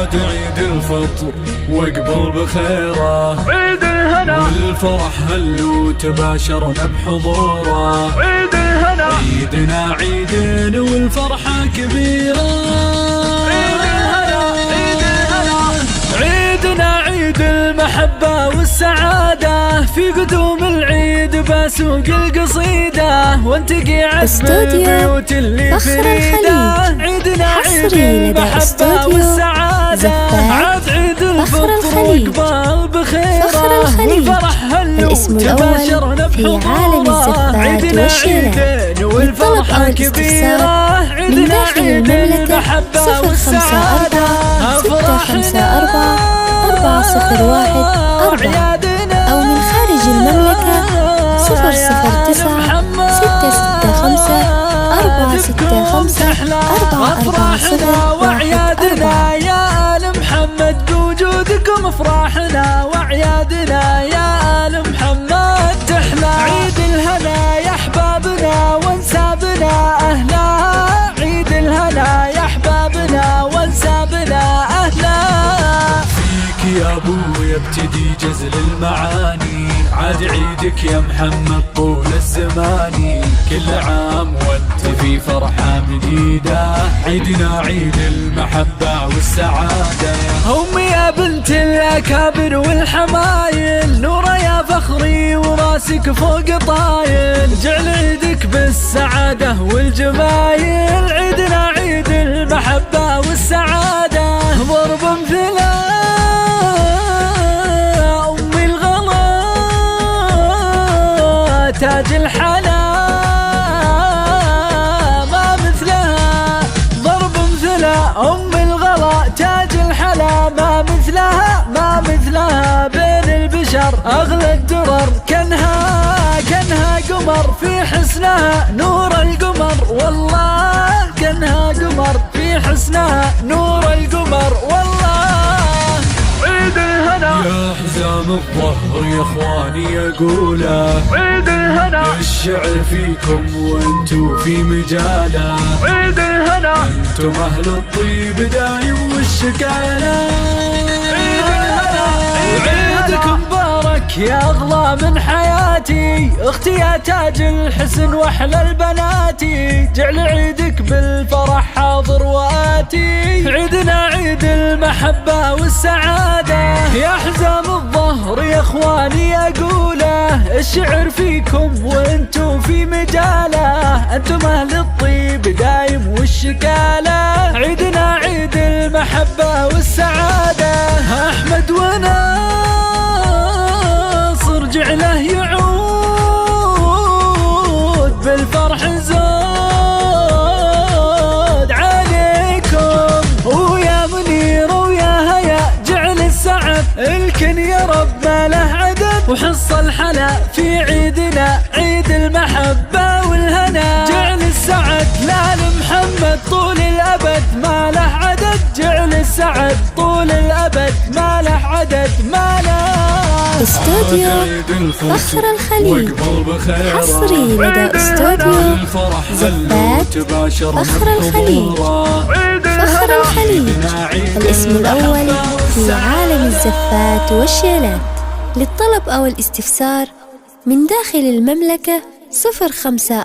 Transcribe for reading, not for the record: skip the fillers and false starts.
عاد عيد الفطر واقبل بخيره، عيد الهنا والفرح هل وتباشرنا بحضوره. عيد الهنا عيدنا عيد والفرحة كبيرة. عيد الهنا عيد الهنا عيدنا عيد المحبة والسعادة، في قدوم العيد بسوق القصيدة وانتقي عزم البيوت اللي فريدة. عيدنا عيد المحبة والسعادة، عاد عيد الفطر واقبل بخيره، والفرح هل تباشرنا بحضوره. عيدنا عيدين والفرحة كبيرة. عيدنا عيد المحبة والسعادة، أفراحنا 401 أو من خارج المملكة 00665 وعيادنا يا آل محمد، بوجودكم افراحنا وعيادنا يا آل محمد تحلى. عيد الهنا يا احبابنا وانسابنا اهلا، عيد الهنا يا احبابنا وانسابنا اهلا. فيك يا ابويا ابتدي جزل المعاني، عاد عيدك يا محمد طول الزمان، كل عام وانت في فرحة جديدة. عيدنا عيد المحبة والسعادة. أمي يا بنت الأكابر والحمايل، نورة يا فخري وراسك فوق طايل، جعل عيدك بالسعادة والجمايل. عيدنا عيد المحبة والسعادة، ضرب امثله أمي الغلا تاج الحلا ما مثلها، ضرب امثله أم الغلا تاج الحلا ما مثلها، ما مثلها بين البشر أغلى الدرر. كانها قمر في حسنها نور القمر، والله كانها قمر في حسنها نور القمر والله. عيد الهنا يا حزام الظهر يا اخواني اقوله، عيد الهنا الشعر فيكم وانتو في مجاله. عيد الهنا انتم اهل الطيب دايم والشكاله. عيد الهنا عيدكم مبارك يا اغلى من حياتي، اختي يا تاج الحسن واحلى البناتي، جعل عيدك بالفرح حاضر واتي. عيدنا عيد المحبة والسعادة، يا حزام الظهر يا اخواني اقوله، الشعر فيكم وانتو في مجاله، انتم اهل الطيب دايم والشكاله. عيدنا عيد المحبة والسعادة، احمد وناصر جعله يعود بالفرح زود عليكم، ويا منير ويا هيا جعل السعد الكن يا رب ما له عدد، وحص الحلا في عيدنا عيد المحبة والهنا، جعل السعد لآل محمد طول الأبد ما له عدد، جعل السعد طول الأبد ما له عدد ما له. استوديو فخر الخليج، حصري لدى استوديو زفات فخر الخليج. فخر الخليج الاسم الأول في عالم الزفات والشيلات. للطلب أو الاستفسار من داخل المملكة 054